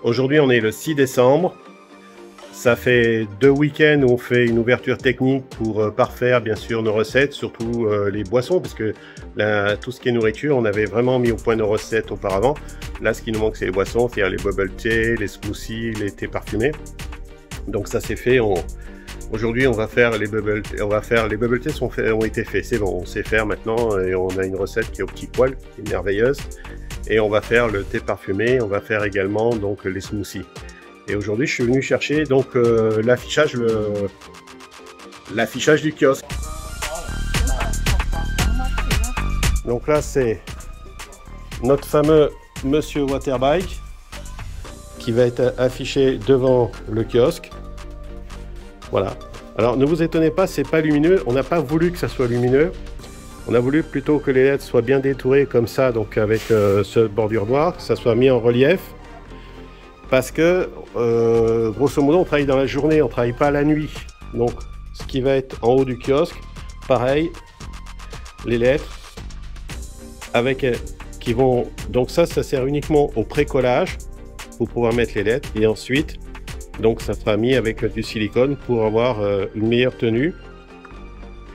Aujourd'hui, on est le 6 décembre. Ça fait 2 week-ends où on fait une ouverture technique pour parfaire bien sûr nos recettes, surtout les boissons, parce que tout ce qui est nourriture, on avait vraiment mis au point nos recettes auparavant. Là, ce qui nous manque, c'est les boissons, c'est-à-dire les bubble tea, les smoothies, les thés parfumés. Donc ça c'est fait. Aujourd'hui, on va faire les bubble tea. Les bubble tea ont été faits. C'est bon, on sait faire maintenant et on a une recette qui est au petit poil, qui est merveilleuse. Et on va faire le thé parfumé. On va faire également donc les smoothies. Et aujourd'hui, je suis venu chercher donc l'affichage du kiosque. Donc là, c'est notre fameux Monsieur Waterbike qui va être affiché devant le kiosque. Voilà. Alors ne vous étonnez pas, c'est pas lumineux. On n'a pas voulu que ça soit lumineux. On a voulu plutôt que les LED soient bien détourés comme ça, donc avec ce bordure noire, que ça soit mis en relief. Parce que, grosso modo, on travaille dans la journée, on ne travaille pas la nuit. Donc, ce qui va être en haut du kiosque, pareil, les lettres, avec, qui vont... Donc ça sert uniquement au pré-collage, pour pouvoir mettre les lettres. Et ensuite, donc ça sera mis avec du silicone pour avoir une meilleure tenue.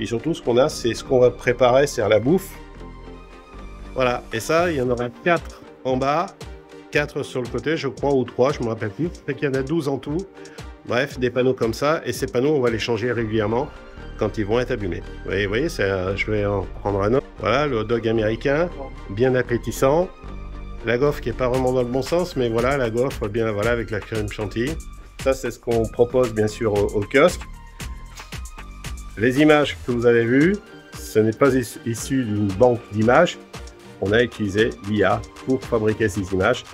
Et surtout, ce qu'on a, c'est ce qu'on va préparer, c'est la bouffe. Voilà, et ça, il y en aura 4 en bas. 4 sur le côté, je crois, ou 3, je ne me rappelle plus. Fait qu'il y en a 12 en tout. Bref, des panneaux comme ça. Et ces panneaux, on va les changer régulièrement quand ils vont être abîmés. Vous voyez, je vais en prendre un autre. Voilà, le hot dog américain, bien appétissant. La gaufre qui n'est pas vraiment dans le bon sens, mais voilà, la gaufre, bien, voilà, avec la crème chantilly. Ça, c'est ce qu'on propose, bien sûr, au kiosque. Les images que vous avez vues, ce n'est pas issu d'une banque d'images. On a utilisé l'IA pour fabriquer ces images,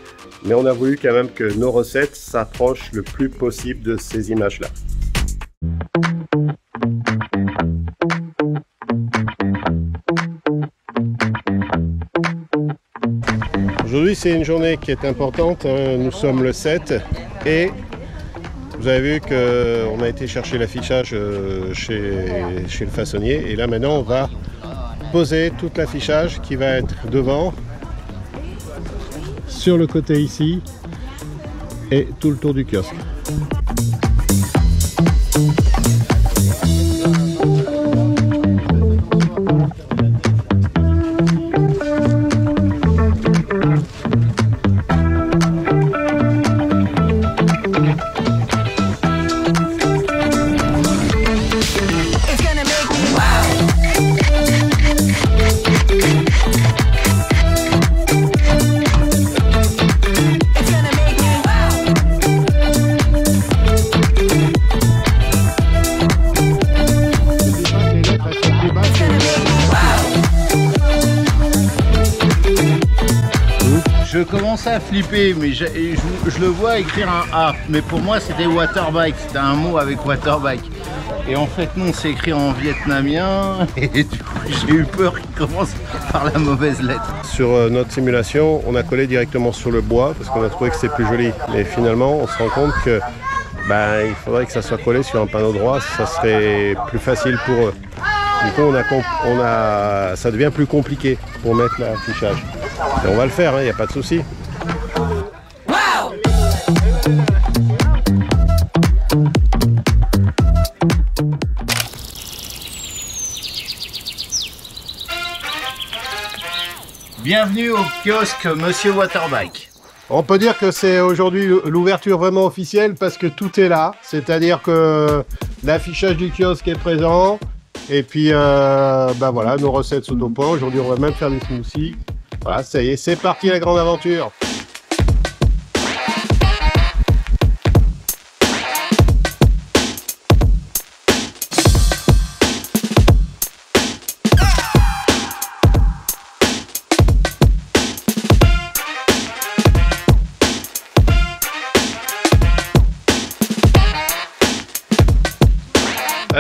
mais on a voulu quand même que nos recettes s'approchent le plus possible de ces images-là. Aujourd'hui, c'est une journée qui est importante. Nous sommes le 7 et vous avez vu qu'on a été chercher l'affichage chez le façonnier. Et là, maintenant, on va poser tout l'affichage qui va être devant, sur le côté ici et tout le tour du kiosque. Je commençais à flipper, mais je le vois écrire un A. Mais pour moi, c'était Waterbike. C'était un mot avec Waterbike. Et en fait, non, c'est écrit en vietnamien. Et du coup, j'ai eu peur qu'il commence par la mauvaise lettre. Sur notre simulation, on a collé directement sur le bois parce qu'on a trouvé que c'est plus joli. Mais finalement, on se rend compte que il faudrait que ça soit collé sur un panneau droit. Ça serait plus facile pour eux. Du coup, ça devient plus compliqué pour mettre l'affichage. Et on va le faire, il n'y a pas de souci. Bienvenue au kiosque Monsieur Waterbike. On peut dire que c'est aujourd'hui l'ouverture vraiment officielle parce que tout est là. C'est-à-dire que l'affichage du kiosque est présent. Et puis, voilà, nos recettes sont au point. Aujourd'hui, on va même faire des smoothies. Voilà, ça y est, c'est parti la grande aventure.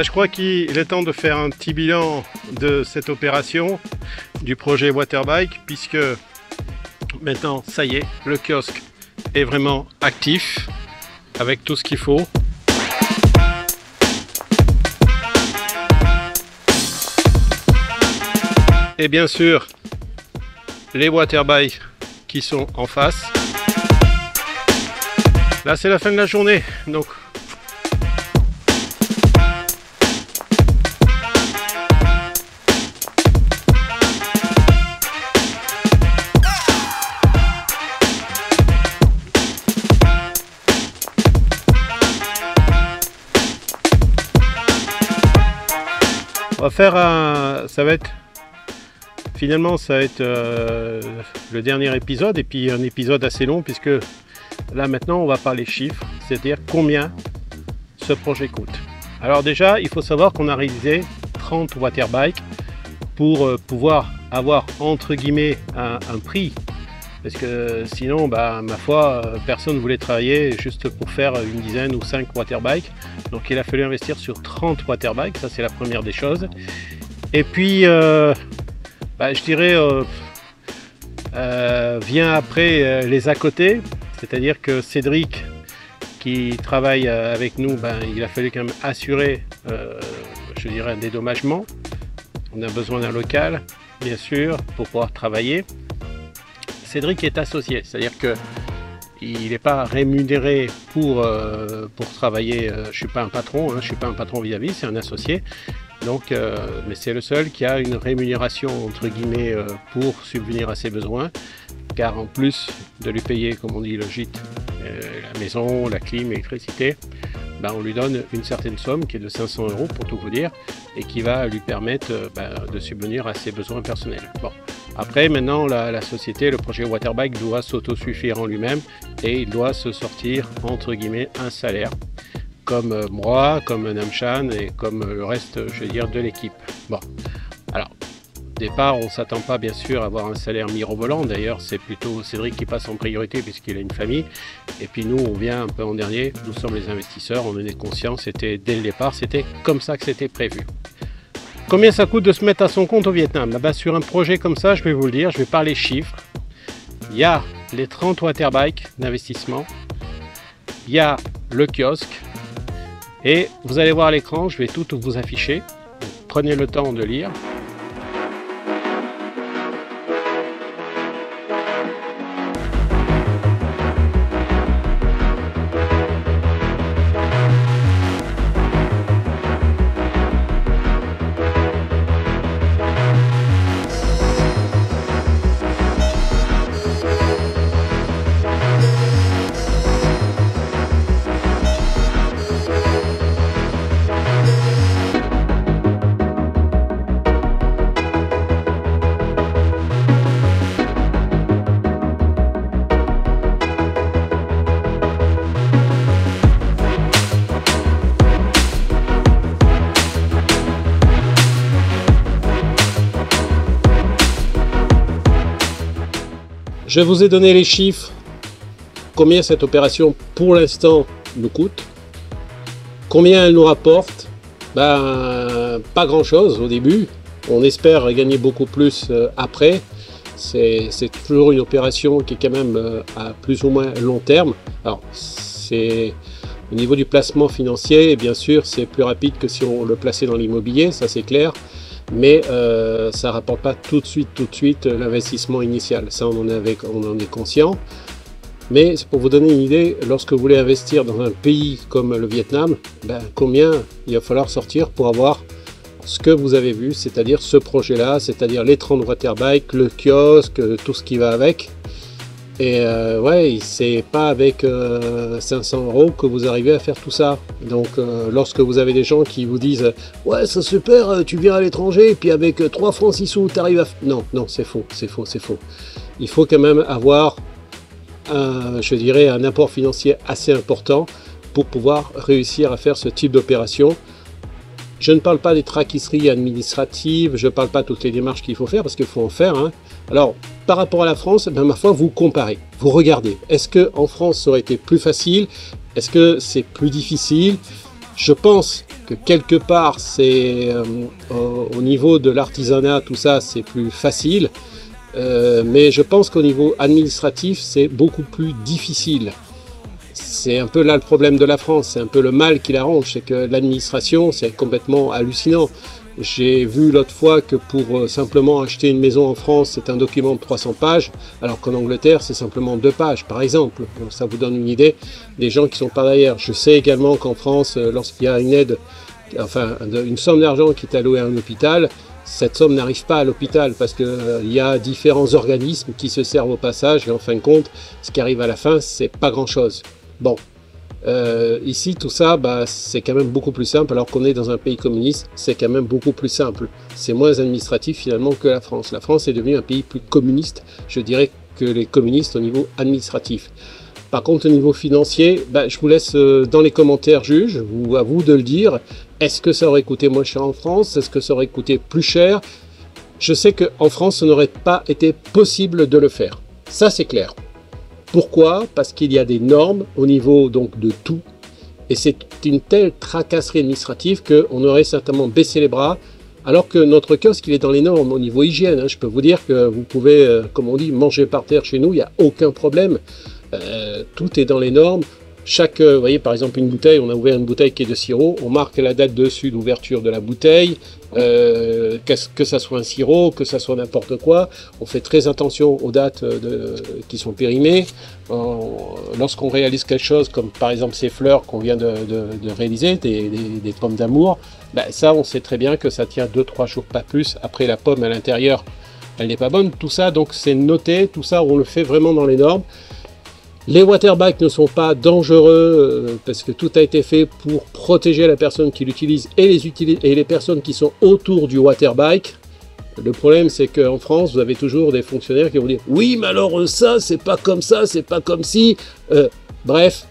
Je crois qu'il est temps de faire un petit bilan de cette opération du projet Waterbike, puisque maintenant, ça y est, le kiosque est vraiment actif avec tout ce qu'il faut. Et bien sûr, les Waterbikes qui sont en face. Là c'est la fin de la journée, donc on va faire un... ça va être le dernier épisode, et puis un épisode assez long, puisque là maintenant on va parler chiffres, c'est-à-dire combien ce projet coûte. Alors déjà il faut savoir qu'on a réalisé 30 waterbikes pour pouvoir avoir entre guillemets un prix, parce que sinon ma foi personne ne voulait travailler juste pour faire une dizaine ou 5 waterbikes. Donc il a fallu investir sur 30 waterbikes, ça c'est la première des choses. Et puis je dirais vient après les à côté, c'est-à-dire que Cédric qui travaille avec nous, il a fallu quand même assurer je dirais un dédommagement. On a besoin d'un local bien sûr pour pouvoir travailler. Cédric est associé, c'est-à-dire que il n'est pas rémunéré pour travailler. Je ne suis pas un patron, je ne suis pas un patron vis-à-vis, c'est un associé. Donc, mais c'est le seul qui a une rémunération entre guillemets pour subvenir à ses besoins, car en plus de lui payer, comme on dit, le gîte, la maison, la clim, l'électricité, on lui donne une certaine somme qui est de 500 € pour tout vous dire, et qui va lui permettre de subvenir à ses besoins personnels. Bon. Après, maintenant, la société, le projet Waterbike doit s'autosuffire en lui-même, et il doit se sortir entre guillemets un salaire, comme moi, comme Namchan et comme le reste, je veux dire, de l'équipe. Bon, alors, au départ, on ne s'attend pas bien sûr à avoir un salaire mirobolant. D'ailleurs, c'est plutôt Cédric qui passe en priorité puisqu'il a une famille. Et puis nous, on vient un peu en dernier. Nous sommes les investisseurs, on en est conscients. C'était dès le départ, c'était comme ça que c'était prévu. Combien ça coûte de se mettre à son compte au Vietnam? Sur un projet comme ça, je vais vous le dire, je vais parler chiffres. Il y a les 30 waterbikes d'investissement. Il y a le kiosque. Et vous allez voir à l'écran, je vais tout vous afficher. Donc, prenez le temps de lire. Je vous ai donné les chiffres, combien cette opération pour l'instant nous coûte, combien elle nous rapporte. Pas grand chose au début, on espère gagner beaucoup plus après. C'est toujours une opération qui est quand même à plus ou moins long terme. Alors c'est au niveau du placement financier, bien sûr c'est plus rapide que si on le plaçait dans l'immobilier, ça c'est clair. Mais ça ne rapporte pas tout de suite l'investissement initial. Ça, on en est conscient. Mais c'est pour vous donner une idée, lorsque vous voulez investir dans un pays comme le Vietnam, combien il va falloir sortir pour avoir ce que vous avez vu, c'est-à-dire ce projet-là, c'est-à-dire les 30 waterbikes, le kiosque, tout ce qui va avec. Et ouais, c'est pas avec 500 € que vous arrivez à faire tout ça. Donc lorsque vous avez des gens qui vous disent « Ouais, c'est super, tu viens à l'étranger, et puis avec 3 francs 6 sous, tu arrives à... » Non, non, c'est faux, c'est faux, c'est faux. Il faut quand même avoir, je dirais, un apport financier assez important pour pouvoir réussir à faire ce type d'opération. Je ne parle pas des tracasseries administratives, je ne parle pas de toutes les démarches qu'il faut faire, parce qu'il faut en faire. Hein. Alors, par rapport à la France, ma foi, vous comparez, vous regardez. Est-ce qu'en France, ça aurait été plus facile? Est-ce que c'est plus difficile? Je pense que quelque part, c'est au niveau de l'artisanat, tout ça, c'est plus facile. Mais je pense qu'au niveau administratif, c'est beaucoup plus difficile. C'est un peu là le problème de la France, c'est un peu le mal qui l'arrange, c'est que l'administration, c'est complètement hallucinant. J'ai vu l'autre fois que pour simplement acheter une maison en France, c'est un document de 300 pages, alors qu'en Angleterre, c'est simplement 2 pages, par exemple. Donc, ça vous donne une idée des gens qui sont par derrière. Je sais également qu'en France, lorsqu'il y a une aide, enfin une somme d'argent qui est allouée à un hôpital, cette somme n'arrive pas à l'hôpital parce qu'il y a différents organismes qui se servent au passage et en fin de compte, ce qui arrive à la fin, c'est pas grand-chose. Bon. Ici, tout ça, c'est quand même beaucoup plus simple, alors qu'on est dans un pays communiste, c'est quand même beaucoup plus simple. C'est moins administratif finalement que la France. La France est devenue un pays plus communiste, je dirais, que les communistes au niveau administratif. Par contre, au niveau financier, je vous laisse dans les commentaires juge, à vous de le dire. Est-ce que ça aurait coûté moins cher en France? Est-ce que ça aurait coûté plus cher? Je sais qu'en France, ça n'aurait pas été possible de le faire. Ça, c'est clair. Pourquoi? Parce qu'il y a des normes au niveau donc de tout, et c'est une telle tracasserie administrative qu'on aurait certainement baissé les bras, alors que notre kiosque il est dans les normes au niveau hygiène. Je peux vous dire que vous pouvez, comme on dit, manger par terre chez nous, il n'y a aucun problème. Tout est dans les normes. Vous voyez par exemple une bouteille, on a ouvert une bouteille qui est de sirop, on marque la date dessus d'ouverture de la bouteille, que ça soit un sirop, que ça soit n'importe quoi, on fait très attention aux dates qui sont périmées. Lorsqu'on réalise quelque chose, comme par exemple ces fleurs qu'on vient de réaliser, des pommes d'amour, ça on sait très bien que ça tient 2-3 jours, pas plus. Après la pomme à l'intérieur, elle n'est pas bonne, tout ça donc c'est noté, tout ça on le fait vraiment dans les normes. Les waterbikes ne sont pas dangereux parce que tout a été fait pour protéger la personne qui l'utilise et les personnes qui sont autour du waterbike. Le problème, c'est qu'en France, vous avez toujours des fonctionnaires qui vont dire « Oui, mais alors ça, c'est pas comme ça, c'est pas comme si... » Bref,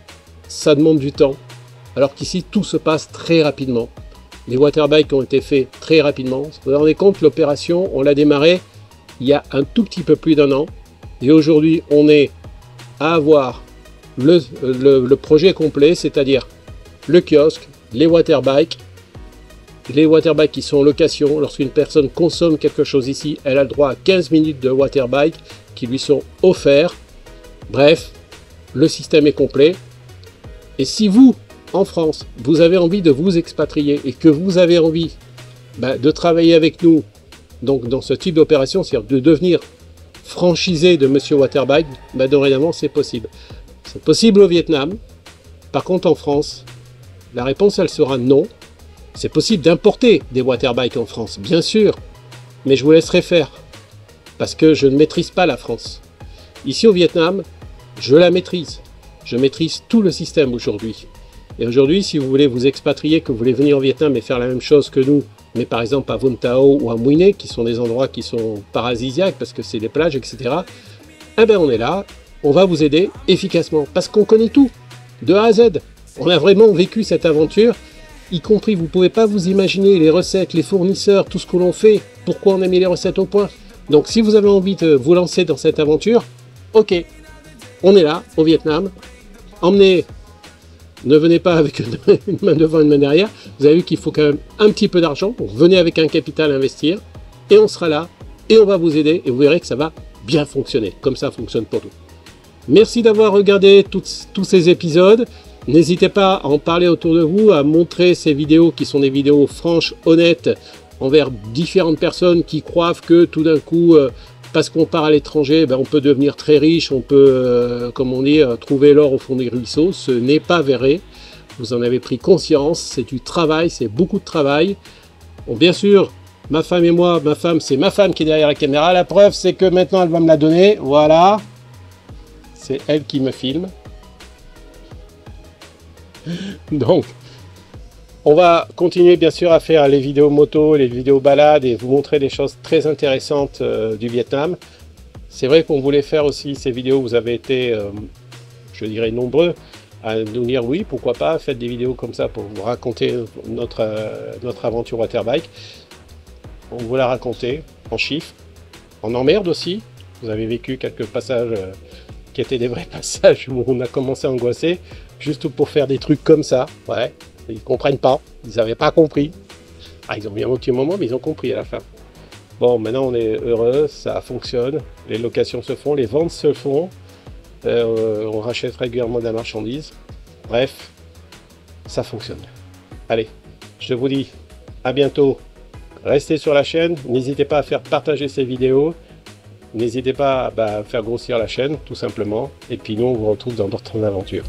ça demande du temps. Alors qu'ici, tout se passe très rapidement. Les waterbikes ont été faits très rapidement. Vous vous rendez compte, l'opération, on l'a démarré il y a un tout petit peu plus d'1 an. Et aujourd'hui, on est à avoir le projet complet, c'est-à-dire le kiosque, les waterbikes qui sont en location. Lorsqu'une personne consomme quelque chose ici, elle a le droit à 15 minutes de waterbike qui lui sont offerts. Bref, le système est complet. Et si vous, en France, vous avez envie de vous expatrier et que vous avez envie de travailler avec nous donc dans ce type d'opération, c'est-à-dire de devenir franchisé de Monsieur Waterbike, dorénavant c'est possible. C'est possible au Vietnam. Par contre en France, la réponse elle sera non. C'est possible d'importer des waterbikes en France, bien sûr, mais je vous laisserai faire, parce que je ne maîtrise pas la France. Ici au Vietnam, je la maîtrise. Je maîtrise tout le système aujourd'hui. Et aujourd'hui, si vous voulez vous expatrier, que vous voulez venir au Vietnam et faire la même chose que nous, mais par exemple à Vung Tau ou à Mui Ne, qui sont des endroits qui sont paradisiaques parce que c'est des plages, etc. On est là, on va vous aider efficacement parce qu'on connaît tout, de A à Z. On a vraiment vécu cette aventure, y compris, vous ne pouvez pas vous imaginer les recettes, les fournisseurs, tout ce que l'on fait, pourquoi on a mis les recettes au point. Donc si vous avez envie de vous lancer dans cette aventure, ok, on est là au Vietnam, emmenez. Ne venez pas avec une main devant, une main derrière. Vous avez vu qu'il faut quand même un petit peu d'argent. Venez avec un capital à investir et on sera là et on va vous aider et vous verrez que ça va bien fonctionner. Comme ça fonctionne pour nous. Merci d'avoir regardé tous ces épisodes. N'hésitez pas à en parler autour de vous, à montrer ces vidéos qui sont des vidéos franches, honnêtes, envers différentes personnes qui croient que tout d'un coup... parce qu'on part à l'étranger, on peut devenir très riche, on peut, comme on dit, trouver l'or au fond des ruisseaux. Ce n'est pas vrai. Vous en avez pris conscience, c'est du travail, c'est beaucoup de travail. Bon, bien sûr, ma femme et moi, c'est ma femme qui est derrière la caméra. La preuve, c'est que maintenant, elle va me la donner. Voilà. C'est elle qui me filme. Donc, on va continuer bien sûr à faire les vidéos moto, les vidéos balades et vous montrer des choses très intéressantes du Vietnam. C'est vrai qu'on voulait faire aussi ces vidéos, vous avez été, je dirais, nombreux à nous dire oui, pourquoi pas, faites des vidéos comme ça pour vous raconter notre aventure waterbike. On vous l'a raconté en chiffres, en emmerde aussi. Vous avez vécu quelques passages qui étaient des vrais passages où on a commencé à angoisser, juste pour faire des trucs comme ça, ouais. Ils ne comprennent pas, ils n'avaient pas compris. Ils ont mis un petit moment, mais ils ont compris à la fin. Bon, maintenant on est heureux, ça fonctionne, les locations se font, les ventes se font, on rachète régulièrement de la marchandise. Bref, ça fonctionne. Allez, je vous dis à bientôt restez sur la chaîne, n'hésitez pas à faire partager ces vidéos, n'hésitez pas à faire grossir la chaîne tout simplement, et puis nous on vous retrouve dans d'autres aventures.